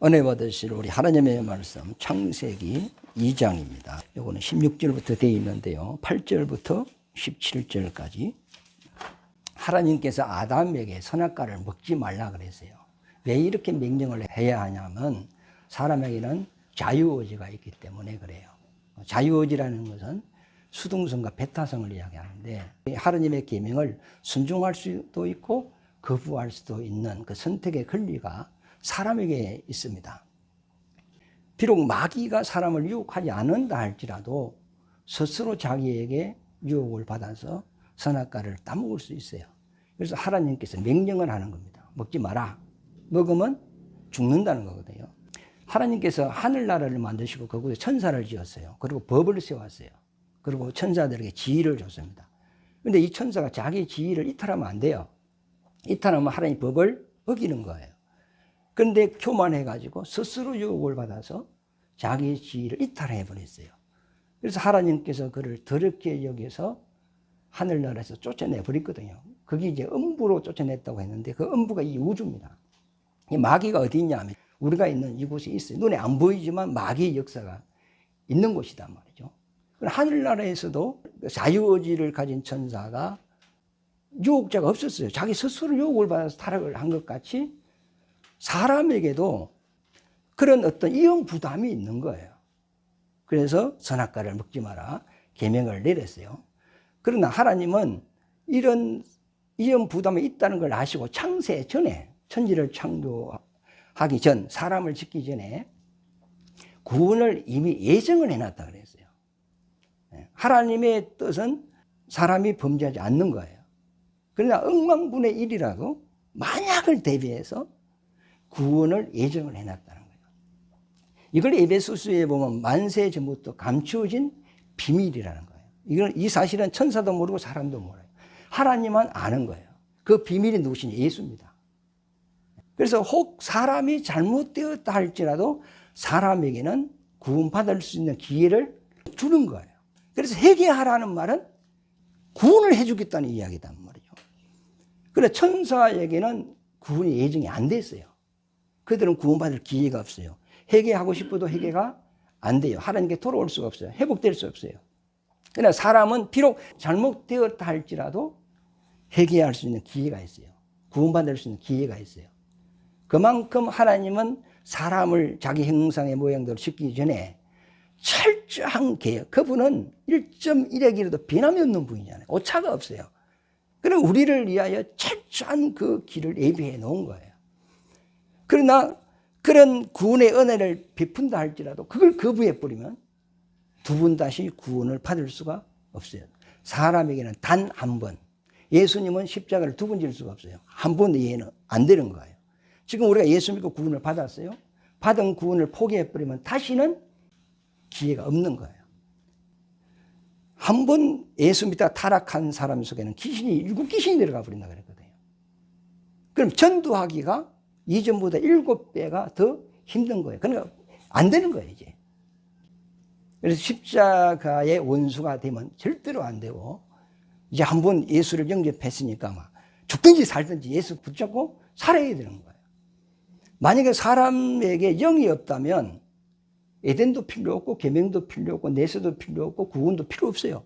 은혜 받으실 우리 하나님의 말씀 창세기 2장입니다. 요거는 16절부터 되어 있는데요. 8절부터 17절까지 하나님께서 아담에게 선악과를 먹지 말라 그랬어요. 왜 이렇게 명령을 해야 하냐면 사람에게는 자유의지가 있기 때문에 그래요. 자유의지라는 것은 수동성과 배타성을 이야기하는데 하나님의 계명을 순종할 수도 있고 거부할 수도 있는 그 선택의 권리가 사람에게 있습니다. 비록 마귀가 사람을 유혹하지 않는다 할지라도 스스로 자기에게 유혹을 받아서 선악과를 따먹을 수 있어요. 그래서 하나님께서 명령을 하는 겁니다. 먹지 마라. 먹으면 죽는다는 거거든요. 하나님께서 하늘나라를 만드시고 거기에 천사를 지었어요. 그리고 법을 세웠어요. 그리고 천사들에게 지위를 줬습니다. 그런데 이 천사가 자기 지위를 이탈하면 안 돼요. 이탈하면 하나님 법을 어기는 거예요. 그런데 교만해가지고 스스로 유혹을 받아서 자기의 지위를 이탈해버렸어요. 그래서 하나님께서 그를 더럽게 여겨서 하늘나라에서 쫓아내버렸거든요. 그게 이제 음부로 쫓아냈다고 했는데 그 음부가 이 우주입니다. 이 마귀가 어디 있냐면 우리가 있는 이곳에 있어요. 눈에 안 보이지만 마귀의 역사가 있는 곳이단 말이죠. 하늘나라에서도 자유의지를 가진 천사가 유혹자가 없었어요. 자기 스스로 유혹을 받아서 타락을 한 것 같이 사람에게도 그런 어떤 이용 부담이 있는 거예요. 그래서 선악과를 먹지 마라 계명을 내렸어요. 그러나 하나님은 이런 이용 부담이 있다는 걸 아시고 창세 전에 천지를 창조하기 전 사람을 짓기 전에 구원을 이미 예정을 해놨다 그랬어요. 하나님의 뜻은 사람이 범죄하지 않는 거예요. 그러나 억만분의 1이라도 만약을 대비해서 구원을 예정을 해놨다는 거예요. 이걸 에베소서에 보면 만세 전부터 감추어진 비밀이라는 거예요. 이 사실은 천사도 모르고 사람도 몰라요. 하나님만 아는 거예요. 그 비밀이 누구시냐? 예수입니다. 그래서 혹 사람이 잘못되었다 할지라도 사람에게는 구원받을 수 있는 기회를 주는 거예요. 그래서 회개하라는 말은 구원을 해주겠다는 이야기단 말이죠. 그런데 천사에게는 구원이 예정이 안 됐어요. 그들은 구원받을 기회가 없어요. 회개하고 싶어도 회개가 안 돼요. 하나님께 돌아올 수가 없어요. 회복될 수 없어요. 그러나 사람은 비록 잘못되었다 할지라도 회개할 수 있는 기회가 있어요. 구원받을 수 있는 기회가 있어요. 그만큼 하나님은 사람을 자기 형상의 모양대로 짓기 전에 철저한 계획. 그분은 1.1의 길에도 변함이 없는 분이잖아요. 오차가 없어요. 그럼 우리를 위하여 철저한 그 길을 예비해 놓은 거예요. 그러나 그런 구원의 은혜를 베푼다 할지라도 그걸 거부해 버리면 두 번 다시 구원을 받을 수가 없어요. 사람에게는 단 한 번. 예수님은 십자가를 두 번 질 수가 없어요. 한 번 이해는 안 되는 거예요. 지금 우리가 예수 믿고 구원을 받았어요. 받은 구원을 포기해 버리면 다시는 기회가 없는 거예요. 한 번 예수 믿다가 타락한 사람 속에는 귀신이 7귀신이 들어가 버린다 그랬거든요. 그럼 전도하기가 이전보다 7배가 더 힘든 거예요. 그러니까 안 되는 거예요, 이제. 그래서 십자가의 원수가 되면 절대로 안 되고, 이제 한번 예수를 영접했으니까 막 죽든지 살든지 예수 붙잡고 살아야 되는 거예요. 만약에 사람에게 영이 없다면 에덴도 필요 없고, 계명도 필요 없고, 내세도 필요 없고, 구원도 필요 없어요.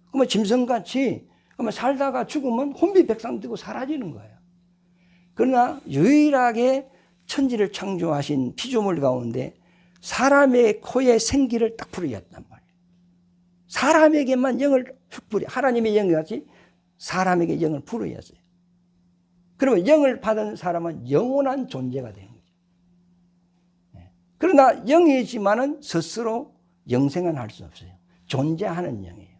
그러면 짐승같이 살다가 죽으면 혼비백산되고 사라지는 거예요. 그러나 유일하게 천지를 창조하신 피조물 가운데 사람의 코에 생기를 딱 불어였단 말이에요. 사람에게만 영을 훅 불여. 하나님의 영이 같이 사람에게 영을 불어였어요. 그러면 영을 받은 사람은 영원한 존재가 되는 거죠. 그러나 영이지만은 스스로 영생은 할 수 없어요. 존재하는 영이에요.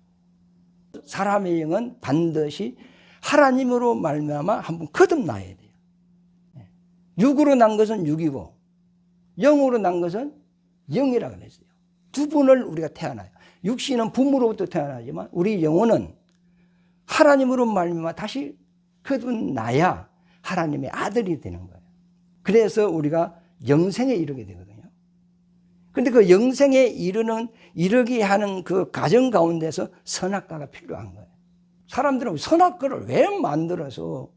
사람의 영은 반드시 하나님으로 말미암아 한번 거듭나야 돼요. 육으로 난 것은 육이고 영으로 난 것은 영이라고 그랬어요. 두 번을 우리가 태어나요. 육신은 부모로부터 태어나지만 우리 영혼은 하나님으로 말미암아 다시 거듭나야 하나님의 아들이 되는 거예요. 그래서 우리가 영생에 이르게 되거든요. 그런데 그 영생에 이르게 하는 그 과정 가운데서 선악과가 필요한 거예요. 사람들은 선악과를 왜 만들어서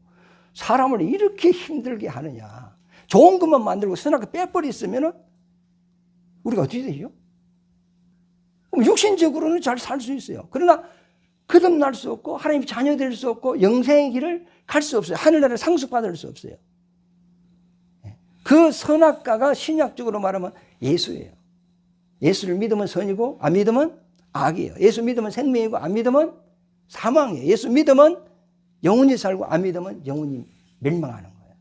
사람을 이렇게 힘들게 하느냐. 좋은 것만 만들고 선악과 빼버렸으면 우리가 어떻게 되죠? 그럼 육신적으로는 잘 살 수 있어요. 그러나 거듭날 수 없고 하나님의 자녀 될 수 없고 영생의 길을 갈 수 없어요. 하늘나라를 상속받을 수 없어요. 그 선악과가 신약적으로 말하면 예수예요. 예수를 믿으면 선이고 안 믿으면 악이에요. 예수 믿으면 생명이고 안 믿으면 사망이에요. 예수 믿으면 영원히 살고 안 믿으면 영원히 멸망하는 거예요.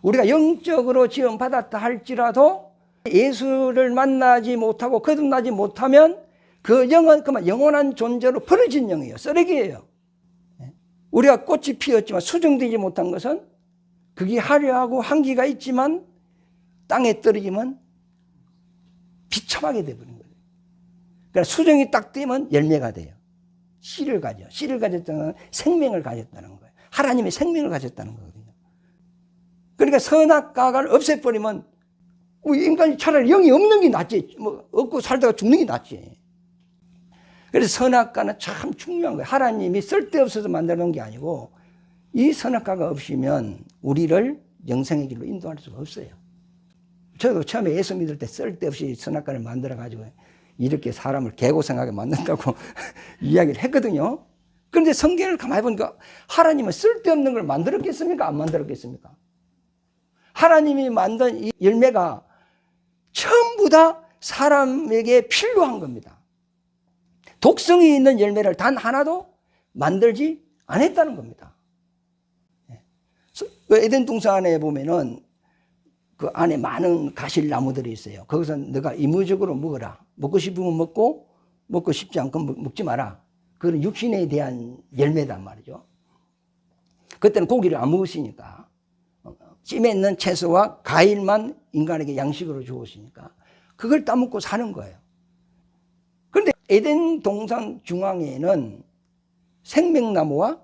우리가 영적으로 지원받았다 할지라도 예수를 만나지 못하고 거듭나지 못하면 그 영은 그만 영원한 존재로 버려진 영이에요. 쓰레기예요. 우리가 꽃이 피었지만 수정되지 못한 것은 그게 화려하고 향기가 있지만 땅에 떨어지면 비참하게 되어버린 거예요. 그러니까 수정이 딱 되면 열매가 돼요. 씨를 가져. 씨를 가졌다는 건 생명을 가졌다는 거예요. 하나님의 생명을 가졌다는 거거든요. 그러니까 선악과를 없애버리면 인간이 차라리 영이 없는 게 낫지. 뭐 없고 살다가 죽는 게 낫지. 그래서 선악과는 참 중요한 거예요. 하나님이 쓸데없어서 만들어 놓은 게 아니고 이 선악과가 없으면 우리를 영생의 길로 인도할 수가 없어요. 저도 처음에 예수 믿을 때 쓸데없이 선악과를 만들어 가지고 이렇게 사람을 개고생하게 만든다고 이야기를 했거든요. 그런데 성경을 가만히 보니까 하나님은 쓸데없는 걸 만들었겠습니까? 안 만들었겠습니까? 하나님이 만든 이 열매가 전부 다 사람에게 필요한 겁니다. 독성이 있는 열매를 단 하나도 만들지 않았다는 겁니다. 에덴 동산 안에 보면은 그 안에 많은 가실나무들이 있어요. 거기서 너가 의무적으로 먹어라. 먹고 싶으면 먹고, 먹고 싶지 않고 먹지 마라. 그건 육신에 대한 열매단 말이죠. 그때는 고기를 안 먹으시니까. 찜에 있는 채소와 과일만 인간에게 양식으로 주었으니까 그걸 따먹고 사는 거예요. 그런데 에덴 동산 중앙에는 생명나무와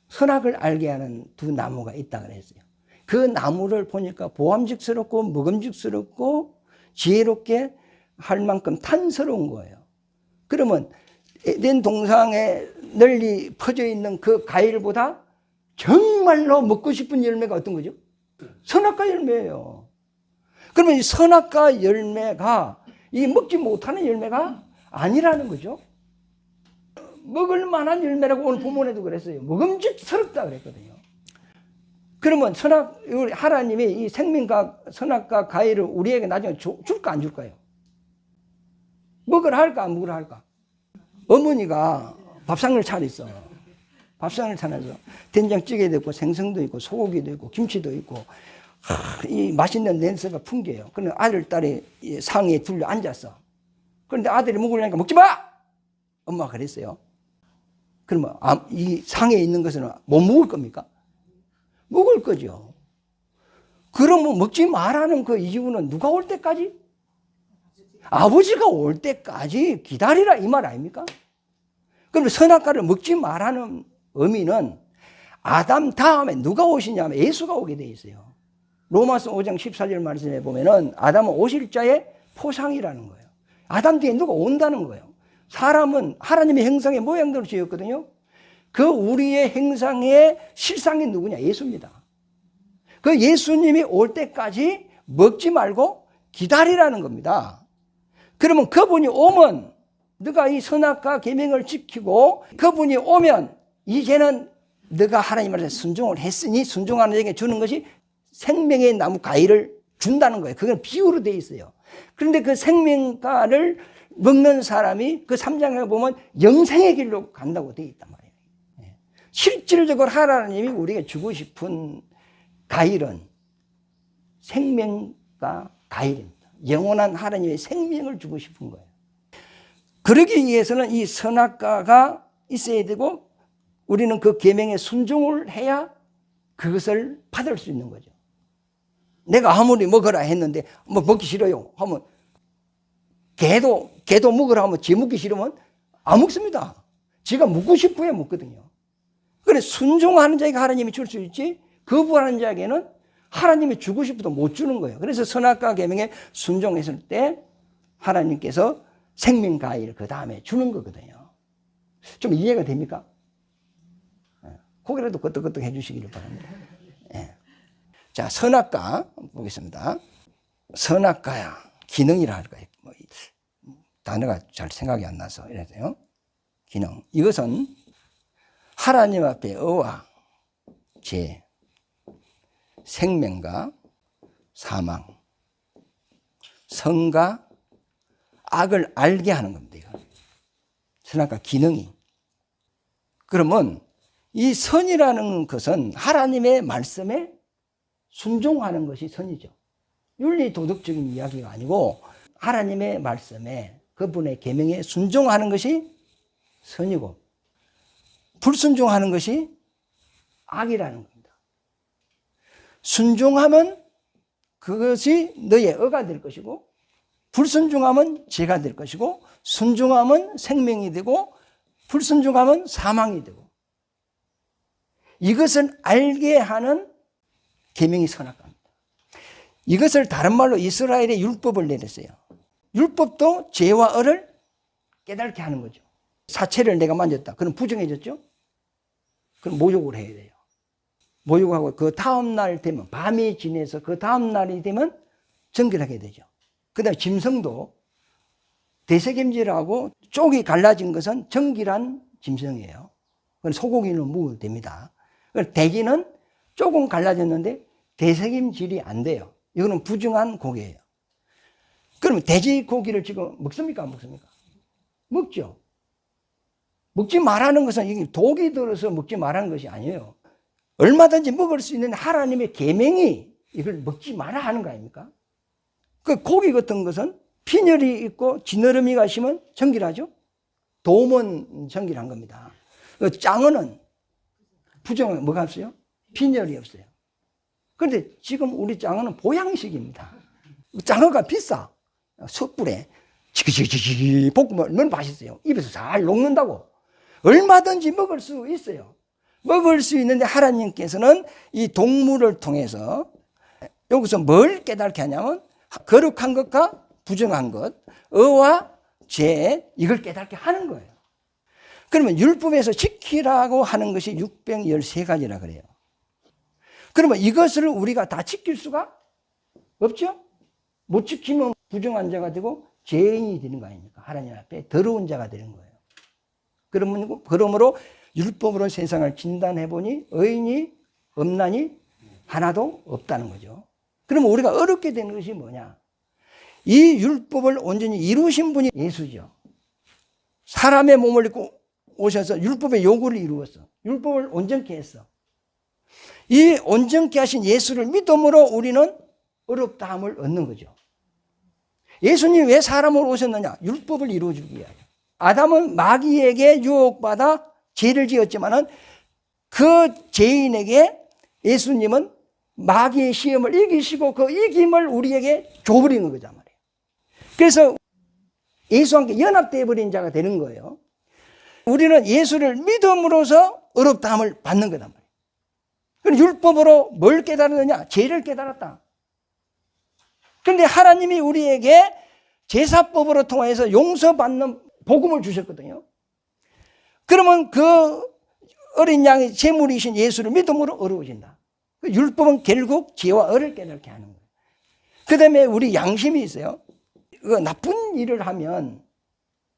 선악을 알게 하는 두 나무가 있다고 그랬어요. 그 나무를 보니까 보암직스럽고 먹음직스럽고 지혜롭게 할 만큼 탄스러운 거예요. 그러면 에덴 동산에 널리 퍼져 있는 그 과일보다 정말로 먹고 싶은 열매가 어떤 거죠? 선악과 열매예요. 그러면 이 선악과 열매가 이 먹지 못하는 열매가 아니라는 거죠. 먹을 만한 열매라고 오늘 본문에도 그랬어요. 먹음직스럽다 그랬거든요. 그러면 하나님이 이 생명과 선악과 과일을 우리에게 나중에 줄까 안 줄까요? 먹으라 할까 안 먹으라 할까? 어머니가 밥상을 차렸어. 밥상을 차려서 된장찌개도 있고 생선도 있고 소고기도 있고 김치도 있고 이 맛있는 냄새가 풍겨요. 그런데 아들, 딸이 상에 둘러 앉았어. 그런데 아들이 먹으려니까 먹지 마! 엄마가 그랬어요. 그러면 이 상에 있는 것은 못 먹을 겁니까? 먹을 거죠. 그러면 먹지 말라는 그 이유는 누가 올 때까지? 아버지가 올 때까지 기다리라 이 말 아닙니까? 그럼 선악과를 먹지 말라는 의미는 아담 다음에 누가 오시냐면 예수가 오게 돼 있어요. 로마서 5장 14절 말씀에 보면은 아담은 오실 자의 포상이라는 거예요. 아담 뒤에 누가 온다는 거예요. 사람은 하나님의 형상의 모양대로 지었거든요. 그 우리의 형상의 실상이 누구냐? 예수입니다. 그 예수님이 올 때까지 먹지 말고 기다리라는 겁니다. 그러면 그분이 오면 너가 이 선악과 계명을 지키고 그분이 오면 이제는 너가 하나님 말에 순종을 했으니 순종하는 자에게 주는 것이 생명의 나무 과일을 준다는 거예요. 그건 비유로 되어 있어요. 그런데 그 생명과를 먹는 사람이 그 3장에 보면 영생의 길로 간다고 되어 있단 말이에요. 실질적으로 하나님이 우리에게 주고 싶은 과일은 생명과 과일입니다. 영원한 하나님의 생명을 주고 싶은 거예요. 그러기 위해서는 이 선악과가 있어야 되고 우리는 그 계명에 순종을 해야 그것을 받을 수 있는 거죠. 내가 아무리 먹으라 했는데 뭐 먹기 싫어요 하면 개도 먹으라 하면 지 먹기 싫으면 안 먹습니다. 지가 먹고 싶어야 먹거든요. 그래 순종하는 자에게 하나님이 줄 수 있지 거부하는 자에게는 하나님이 주고 싶어도 못 주는 거예요. 그래서 선악과 계명에 순종했을 때 하나님께서 생명 과일 그 다음에 주는 거거든요. 좀 이해가 됩니까? 고개라도 끄덕끄덕 해주시기를 바랍니다. 자, 선악과 보겠습니다. 선악과야 기능이라 할까 뭐, 단어가 잘 생각이 안 나서 이래서요. 기능. 이것은 하나님 앞에 의와 죄, 생명과 사망, 선과 악을 알게 하는 겁니다. 이거. 선악과 기능이. 그러면 이 선이라는 것은 하나님의 말씀에 순종하는 것이 선이죠. 윤리 도덕적인 이야기가 아니고 하나님의 말씀에 그분의 계명에 순종하는 것이 선이고 불순종하는 것이 악이라는 겁니다. 순종하면 그것이 너의 의가 될 것이고 불순종하면 죄가 될 것이고 순종하면 생명이 되고 불순종하면 사망이 되고 이것을 알게 하는 계명이 선악과입니다. 이것을 다른 말로 이스라엘의 율법을 내렸어요. 율법도 죄와 의를 깨닫게 하는 거죠. 사체를 내가 만졌다. 그럼 부정해졌죠? 그럼 모욕을 해야 돼요. 모욕하고 그 다음 날 되면 밤이 지나서 그 다음 날이 되면 정결하게 되죠. 그 다음에 짐승도 대세김질하고 쪽이 갈라진 것은 정결한 짐승이에요. 그건 소고기는 먹어도 됩니다. 돼지는 조금 갈라졌는데 대세김질이 안 돼요. 이거는 부정한 고기예요. 그러면 돼지 고기를 지금 먹습니까? 안 먹습니까? 먹죠. 먹지 말라는 것은 이게 독이 들어서 먹지 말라는 것이 아니에요. 얼마든지 먹을 수 있는 하나님의 계명이 이걸 먹지 마라 하는 거 아닙니까? 그 고기 같은 것은 빈혈이 있고 지느러미가 심으면 정결하죠? 도움은 정결한 겁니다. 그 짱어는 부정은 뭐가 없어요? 빈혈이 없어요. 그런데 지금 우리 짱어는 보양식입니다. 짱어가 비싸. 숯불에 지기지기지기 볶으면 얼마나 맛있어요. 입에서 잘 녹는다고. 얼마든지 먹을 수 있어요. 먹을 수 있는데 하나님께서는 이 동물을 통해서 여기서 뭘 깨닫게 하냐면 거룩한 것과 부정한 것, 의와 죄 이걸 깨닫게 하는 거예요. 그러면 율법에서 지키라고 하는 것이 613가지라 그래요. 그러면 이것을 우리가 다 지킬 수가 없죠? 못 지키면 부정한 자가 되고 죄인이 되는 거 아닙니까? 하나님 앞에 더러운 자가 되는 거예요. 그러므로 율법으로 세상을 진단해 보니 의인이 없나니 하나도 없다는 거죠. 그러면 우리가 어렵게 되는 것이 뭐냐? 이 율법을 온전히 이루신 분이 예수죠. 사람의 몸을 입고 오셔서 율법의 요구를 이루었어. 율법을 온전케 했어. 이 온전케 하신 예수를 믿음으로 우리는 어렵다함을 얻는 거죠. 예수님이 왜 사람으로 오셨느냐? 율법을 이루어주기 위하여. 아담은 마귀에게 유혹받아 죄를 지었지만은 그 죄인에게 예수님은 마귀의 시험을 이기시고 그 이김을 우리에게 줘버리는 거란 말이에요. 그래서 예수와 함께 연합되어 버린 자가 되는 거예요. 우리는 예수를 믿음으로써 어렵다함을 받는 거란 말이에요. 그럼 율법으로 뭘 깨달았느냐? 죄를 깨달았다. 그런데 하나님이 우리에게 제사법으로 통해서 용서받는 복음을 주셨거든요. 그러면 그 어린 양의 제물이신 예수를 믿음으로 어려워진다. 율법은 결국 죄와 의를 깨닫게 하는 거예요. 그 다음에 우리 양심이 있어요. 그 나쁜 일을 하면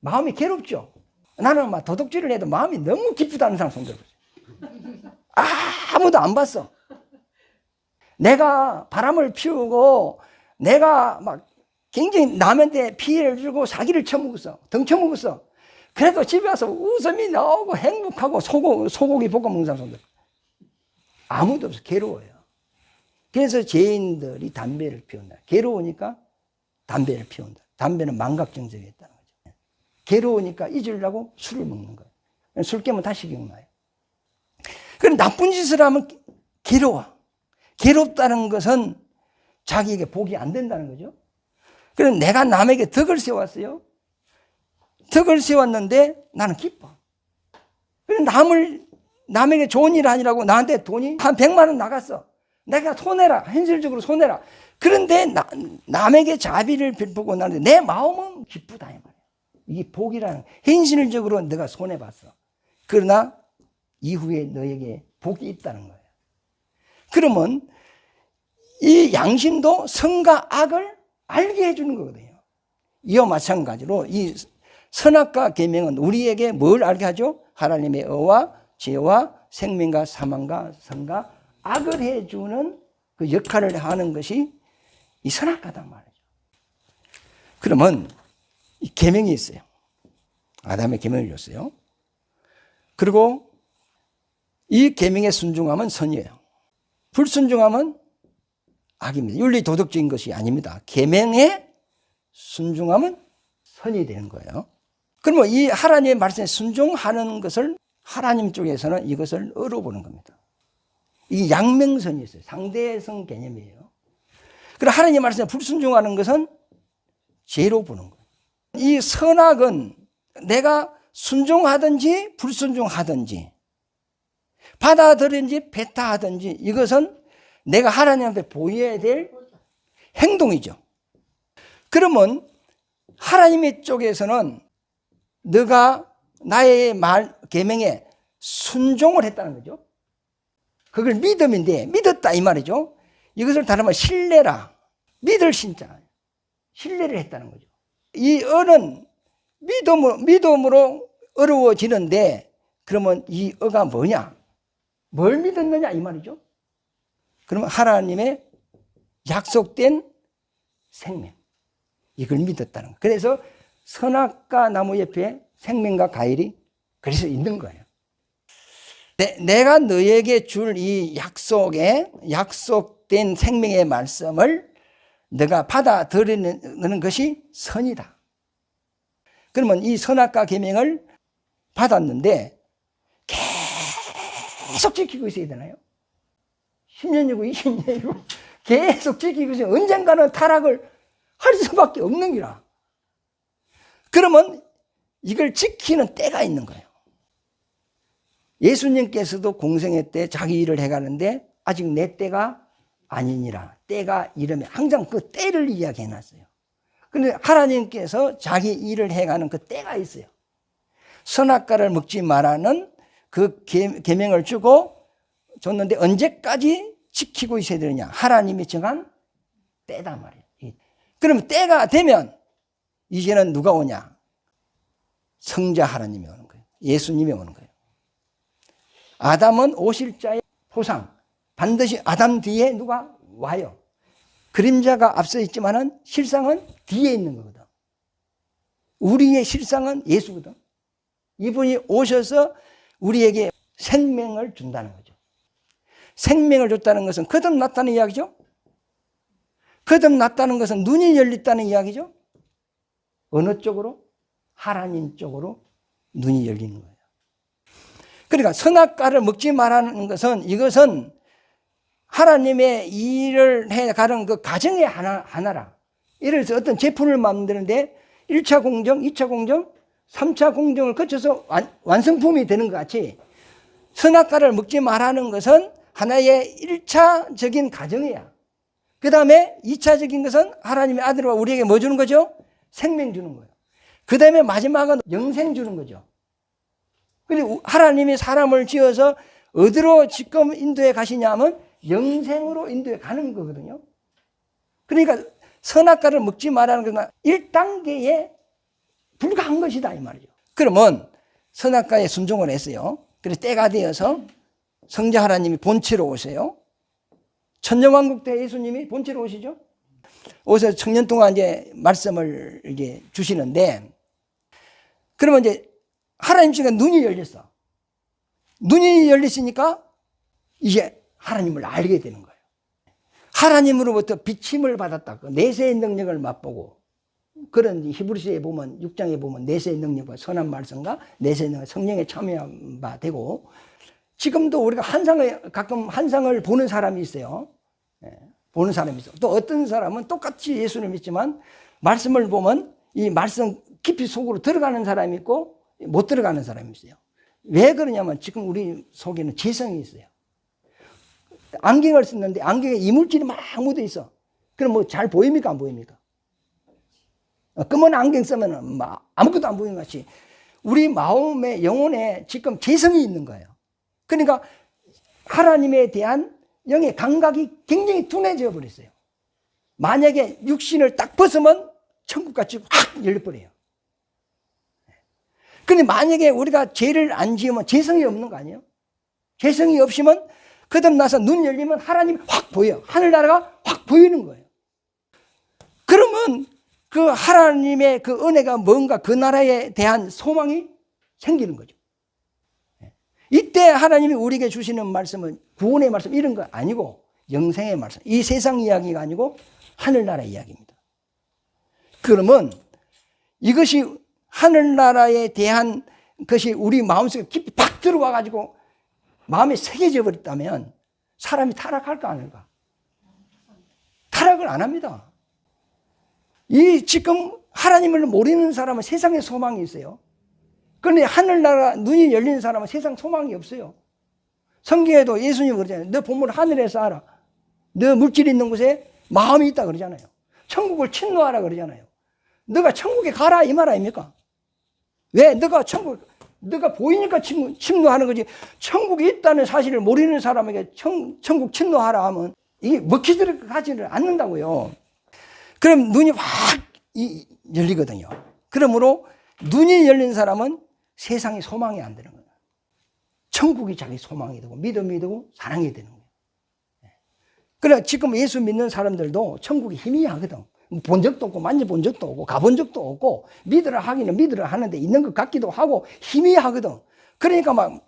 마음이 괴롭죠. 나는 막 도둑질을 해도 마음이 너무 기쁘다는 사람 손 들어보세요. 아무도 안 봤어. 내가 바람을 피우고 내가 막 굉장히 남한테 피해를 주고 사기를 쳐먹었어. 덩쳐먹었어. 그래도 집에 와서 웃음이 나오고 행복하고 소고기 볶아 먹는 사람 손들. 아무도 없어. 괴로워요. 그래서 죄인들이 담배를 피운다. 괴로우니까 담배를 피운다. 담배는 망각정적이 있다는 거죠. 괴로우니까 잊으려고 술을 먹는 거예요. 술 깨면 다시 기억나요. 그럼 나쁜 짓을 하면 괴로워. 괴롭다는 것은 자기에게 복이 안 된다는 거죠. 그럼 내가 남에게 덕을 세웠어요. 덕을 세웠는데 나는 기뻐. 그럼 남에게 좋은 일 아니라고 나한테 돈이 한 100만 원 나갔어. 내가 손해라. 현실적으로 손해라. 그런데 남에게 자비를 베푸고 나는데 내 마음은 기쁘다 이 말이야. 이게 복이라는 현실적으로 내가 손해봤어. 그러나 이후에 너에게 복이 있다는 거예요. 그러면 이 양심도 선과 악을 알게 해주는 거거든요. 이와 마찬가지로 이 선악과 계명은 우리에게 뭘 알게 하죠? 하나님의 의와 죄와 생명과 사망과 선과 악을 해주는 그 역할을 하는 것이 이 선악과단 말이죠. 그러면 이 계명이 있어요. 아담의 계명을 줬어요. 그리고 이 계명에 순종하면 선이에요. 불순종하면 악입니다. 윤리 도덕적인 것이 아닙니다. 계명에 순종하면 선이 되는 거예요. 그러면 이 하나님의 말씀에 순종하는 것을 하나님 쪽에서는 이것을 어로 보는 겁니다. 이 양명선이 있어요. 상대성 개념이에요. 그리고 하나님의 말씀에 불순종하는 것은 죄로 보는 거예요. 이 선악은 내가 순종하든지 불순종하든지 받아들인지 배타하든지 이것은 내가 하나님한테 보여야 될 행동이죠. 그러면 하나님의 쪽에서는 너가 나의 말 계명에 순종을 했다는 거죠. 그걸 믿음인데 믿었다 이 말이죠. 이것을 다른 말 신뢰라. 믿을 신자. 신뢰를 했다는 거죠. 이 어는 믿음으로 어려워지는데 그러면 이 어가 뭐냐? 뭘 믿었느냐 이 말이죠. 그러면 하나님의 약속된 생명 이걸 믿었다는 거예요. 그래서 선악과 나무 옆에 생명과 과일이 그래서 있는 거예요. 내가 너에게 줄 이 약속된 생명의 말씀을 너가 받아들이는 것이 선이다. 그러면 이 선악과 계명을 받았는데 계속 지키고 있어야 되나요? 10년이고 20년이고 계속 지키고 있어요. 언젠가는 타락을 할 수밖에 없는 기라. 그러면 이걸 지키는 때가 있는 거예요. 예수님께서도 공생애 때 자기 일을 해가는데 아직 내 때가 아니니라. 때가 이르면 항상 그 때를 이야기해 놨어요. 그런데 하나님께서 자기 일을 해가는 그 때가 있어요. 선악과를 먹지 말라는 그 계명을 주고 줬는데 언제까지 지키고 있어야 되느냐? 하나님이 정한 때다 말이에요. 그러면 때가 되면 이제는 누가 오냐? 성자 하나님이 오는 거예요. 예수님이 오는 거예요. 아담은 오실자의 포상. 반드시 아담 뒤에 누가 와요. 그림자가 앞서 있지만은 실상은 뒤에 있는 거거든. 우리의 실상은 예수거든. 이분이 오셔서 우리에게 생명을 준다는 거죠. 생명을 줬다는 것은 거듭났다는 이야기죠. 거듭났다는 것은 눈이 열렸다는 이야기죠. 어느 쪽으로? 하나님 쪽으로 눈이 열리는 거예요. 그러니까 선악과를 먹지 말라는 것은 이것은 하나님의 일을 해가는 그 과정의 하나라. 예를 들어서 어떤 제품을 만드는데 1차 공정, 2차 공정, 3차 공정을 거쳐서 완성품이 되는 것 같이 선악과를 먹지 말라는 것은 하나의 1차적인 과정이야. 그 다음에 2차적인 것은 하나님의 아들과 우리에게 뭐 주는 거죠? 생명 주는 거예요. 그 다음에 마지막은 영생 주는 거죠. 그리고 하나님이 사람을 지어서 어디로 지금 인도에 가시냐면 영생으로 인도에 가는 거거든요. 그러니까 선악과를 먹지 말라는 것은 1단계에 불과한 것이다 이 말이죠. 그러면 선악과에 순종을 했어요. 그래서 때가 되어서 성자 하나님이 본체로 오세요. 천년왕국 때 예수님이 본체로 오시죠. 오셔서 청년 동안 이제 말씀을 이제 주시는데, 그러면 이제 하나님 씨가 눈이 열렸어. 눈이 열렸으니까 이제 하나님을 알게 되는 거예요. 하나님으로부터 비침을 받았다. 내세의 능력을 맛보고. 그런 히브리서에 보면 6장에 보면 내세의 능력과 선한 말씀과 내세의 능력, 성령에 참여한 바 되고, 지금도 우리가 가끔 환상을 보는 사람이 있어요. 보는 사람이 있어. 또 어떤 사람은 똑같이 예수를 믿지만 말씀을 보면 이 말씀 깊이 속으로 들어가는 사람이 있고 못 들어가는 사람이 있어요. 왜 그러냐면 지금 우리 속에는 재성이 있어요. 안경을 쓰는데 안경에 이물질이 막 묻어 있어. 그럼 뭐 잘 보입니까? 안 보입니까? 검은 안경 쓰면 아무것도 안 보이는 것 같이 우리 마음에 영혼에 지금 재성이 있는 거예요. 그러니까 하나님에 대한 영의 감각이 굉장히 둔해져 버렸어요. 만약에 육신을 딱 벗으면 천국같이 확 열려버려요. 근데 만약에 우리가 죄를 안 지으면 죄성이 없는 거 아니에요? 죄성이 없으면 거듭나서 눈 열리면 하나님이 확 보여요. 하늘나라가 확 보이는 거예요. 그러면 그 하나님의 그 은혜가 뭔가 그 나라에 대한 소망이 생기는 거죠. 이때 하나님이 우리에게 주시는 말씀은 구원의 말씀 이런 거 아니고 영생의 말씀, 이 세상 이야기가 아니고 하늘나라 이야기입니다. 그러면 이것이 하늘나라에 대한 것이 우리 마음속에 깊이 팍 들어와 가지고 마음에 새겨져 버렸다면 사람이 타락할까 안 할까? 타락을 안 합니다. 이 지금 하나님을 모르는 사람은 세상에 소망이 있어요. 그런데 하늘나라 눈이 열린 사람은 세상 소망이 없어요. 성경에도 예수님이 그러잖아요. 너 보물 하늘에서 알아. 너 물질이 있는 곳에 마음이 있다 그러잖아요. 천국을 침노하라 그러잖아요. 너가 천국에 가라 이 말 아닙니까? 왜? 너가 보이니까 침노하는 거지. 천국이 있다는 사실을 모르는 사람에게 천국 침노하라 하면 이게 먹히 들어가지를 않는다고요. 그럼 눈이 확 열리거든요. 그러므로 눈이 열린 사람은 세상에 소망이 안 되는 거예요. 천국이 자기 소망이 되고 믿음이 되고 사랑이 되는 거예요. 그래 지금 예수 믿는 사람들도 천국이 희미하거든. 본 적도 없고 만져본 적도 없고 가본 적도 없고 믿으라 하기는 믿으라 하는데 있는 것 같기도 하고 희미하거든. 그러니까 막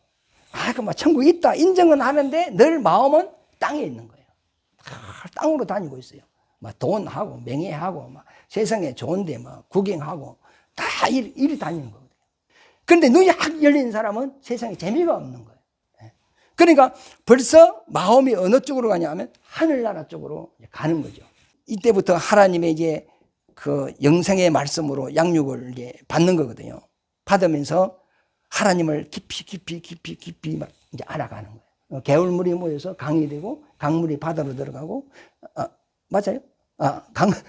천국이 있다 인정은 하는데 늘 마음은 땅에 있는 거예요. 땅으로 다니고 있어요. 막 돈하고 명예하고 막 세상에 좋은데 막 구경하고 다 이리 다니는 거거든요. 그런데 눈이 확 열린 사람은 세상에 재미가 없는 거예요. 그러니까 벌써 마음이 어느 쪽으로 가냐 하면 하늘나라 쪽으로 가는 거죠. 이때부터 하나님의 이제 그 영생의 말씀으로 양육을 이제 받는 거거든요. 받으면서 하나님을 깊이 막 이제 알아가는 거예요. 개울물이 모여서 강이 되고 강물이 바다로 들어가고 맞아요?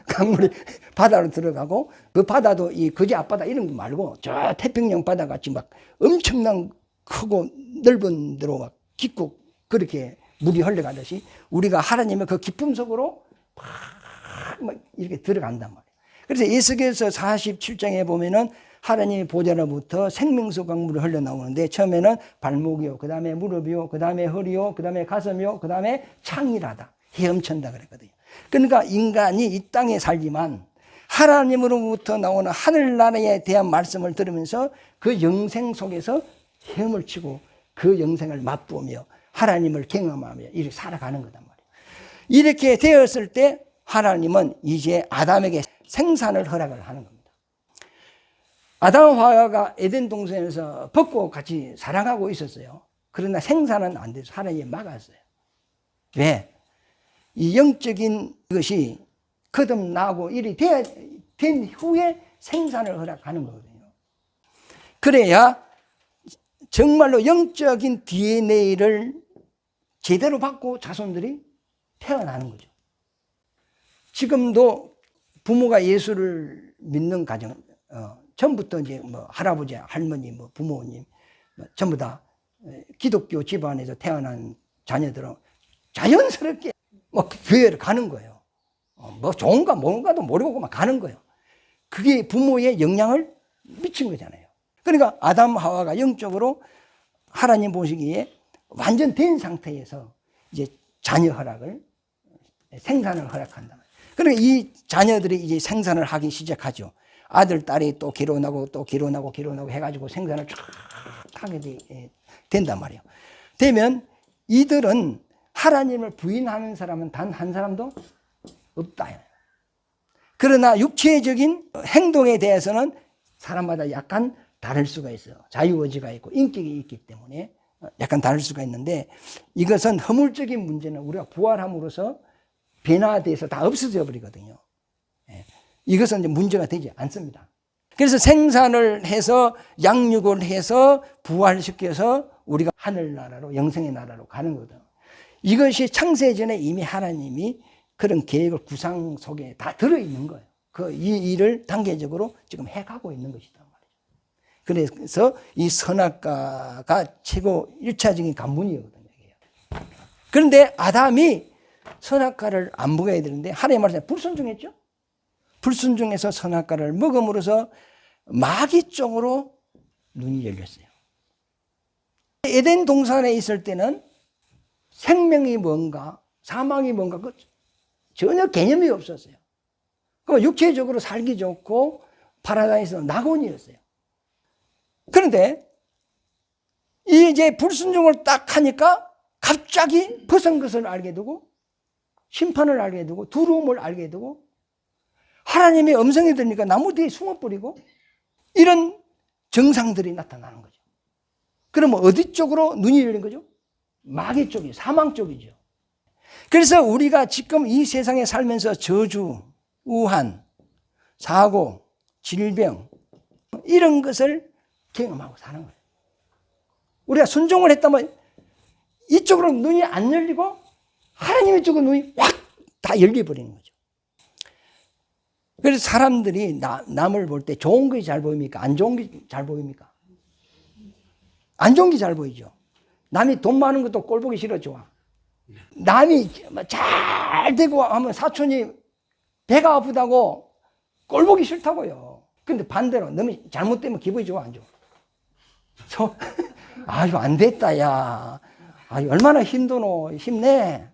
강물이 바다로 들어가고 그 바다도 이 거제 앞바다 이런 거 말고 저 태평양 바다 같이 막 엄청난 크고 넓은 데로 막 깊고 그렇게 물이 흘러가듯이 우리가 하나님의 그 깊음 속으로 막 이렇게 들어간단 말이에요. 그래서 에스겔서 47장에 보면은 하나님의 보좌로부터 생명수 강물이 흘러나오는데 처음에는 발목이요, 그 다음에 무릎이요, 그 다음에 허리요, 그 다음에 가슴이요, 그 다음에 창이라다 헤엄친다 그랬거든요. 그러니까 인간이 이 땅에 살지만 하나님으로부터 나오는 하늘나라에 대한 말씀을 들으면서 그 영생 속에서 헤엄을 치고 그 영생을 맛보며 하나님을 경험하며 이렇게 살아가는 거단 말이에요. 이렇게 되었을 때 하나님은 이제 아담에게 생산을 허락을 하는 겁니다. 아담과 에덴 동산에서 벗고 같이 살아가고 있었어요. 그러나 생산은 안 돼서 하나님이 막았어요. 왜? 이 영적인 것이 거듭나고 일이 된 후에 생산을 허락하는 거거든요. 그래야 정말로 영적인 DNA를 제대로 받고 자손들이 태어나는 거죠. 지금도 부모가 예수를 믿는 가정, 전부터 이제 뭐 할아버지, 할머니, 뭐 부모님, 전부 다 기독교 집안에서 태어난 자녀들은 자연스럽게 뭐 교회를 가는 거예요. 뭐 좋은가 뭔가도 모르고 막 가는 거예요. 그게 부모의 영향을 미친 거잖아요. 그러니까 아담 하와가 영적으로 하나님 보시기에 완전 된 상태에서 이제 자녀 허락을 생산을 허락한다. 그러니까 이 자녀들이 이제 생산을 하기 시작하죠. 아들, 딸이 또 결혼하고 또 결혼하고 해가지고 생산을 쫙 하게 된단 말이에요. 되면 이들은 하나님을 부인하는 사람은 단 한 사람도 없다. 그러나 육체적인 행동에 대해서는 사람마다 약간 다를 수가 있어요. 자유의지가 있고 인격이 있기 때문에 약간 다를 수가 있는데 이것은 허물적인 문제는 우리가 부활함으로써 변화돼서 다 없어져 버리거든요. 이것은 이제 문제가 되지 않습니다. 그래서 생산을 해서 양육을 해서 부활시켜서 우리가 하늘나라로 영생의 나라로 가는 거거든요. 이것이 창세전에 이미 하나님이 그런 계획을 구상 속에 다 들어있는 거예요. 이 일을 단계적으로 지금 해가고 있는 것이다 말이죠. 그래서 이 선악과가 최고 1차적인 관문이거든요. 그런데 아담이 선악과를 안 먹어야 되는데 하나님 말씀에 불순종했죠. 불순종해서 선악과를 먹음으로써 마귀 쪽으로 눈이 열렸어요. 에덴 동산에 있을 때는 생명이 뭔가 사망이 뭔가 전혀 개념이 없었어요. 그 육체적으로 살기 좋고 파라다이스 낙원이었어요. 그런데 이제 불순종을 딱 하니까 갑자기 벗은 것을 알게 되고 심판을 알게 되고 두려움을 알게 되고 하나님의 음성이 들으니까 나무 뒤에 숨어버리고 이런 증상들이 나타나는 거죠. 그러면 어디 쪽으로 눈이 열린 거죠? 마귀 쪽이죠. 사망 쪽이죠. 그래서 우리가 지금 이 세상에 살면서 저주, 우한, 사고, 질병 이런 것을 경험하고 사는 거예요. 우리가 순종을 했다면 이쪽으로 눈이 안 열리고 하나님의 쪽으로 눈이 확 다 열려버리는 거죠. 그래서 사람들이 남을 볼 때 좋은 것이 잘 보입니까? 안 좋은 게 잘 보입니까? 안 좋은 게 잘 보이죠. 남이 돈 많은 것도 꼴 보기 싫어 좋아. 남이 잘 되고 하면 사촌이 배가 아프다고 꼴 보기 싫다고요. 근데 반대로 너무 잘못되면 기분이 좋아 안 좋아? 아유 안 됐다 야. 아유 얼마나 힘드노. 힘내.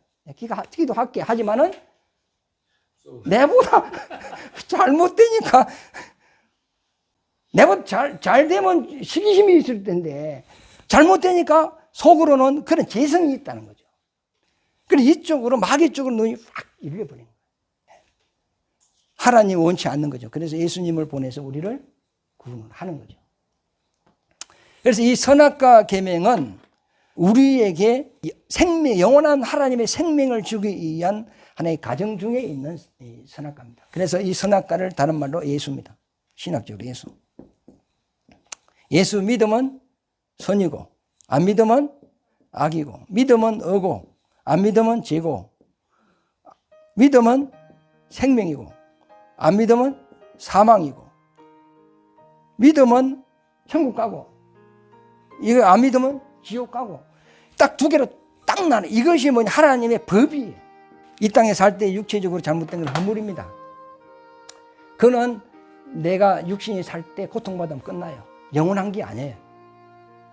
기도할게. 하지만은 내보다 잘못되니까 내보다 잘 되면 시기심이 있을 텐데 잘못되니까 속으로는 그런 재성이 있다는 거죠. 그래서 이쪽으로 마귀 쪽으로 눈이 확 열려버리는 거예요. 하나님 원치 않는 거죠. 그래서 예수님을 보내서 우리를 구원하는 거죠. 그래서 이 선악과 계명은 우리에게 생명, 영원한 하나님의 생명을 주기 위한 하나의 가정 중에 있는 선악과입니다. 그래서 이 선악과를 다른 말로 예수입니다. 신학적으로 예수. 예수 믿으면 선이고 안 믿으면 악이고 믿으면 어고 안 믿으면 죄고 믿으면 생명이고 안 믿으면 사망이고 믿으면 천국 가고 이거 안 믿으면 지옥 가고 딱 두 개로 딱 나눠. 이것이 뭐냐 하나님의 법이에요. 이 땅에 살 때 육체적으로 잘못된 건 허물입니다. 그는 내가 육신이 살 때 고통받으면 끝나요. 영원한 게 아니에요.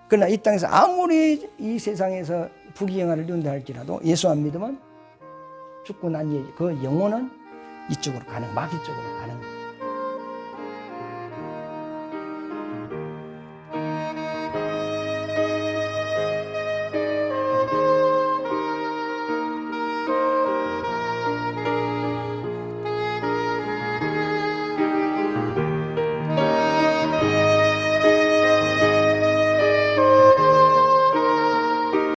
그러나 이 땅에서 아무리 이 세상에서 부귀영화를 누린다 할지라도 예수 안 믿으면 죽고 난 뒤에 그 영혼은 이쪽으로 가는 마귀 쪽으로 가는 거예요.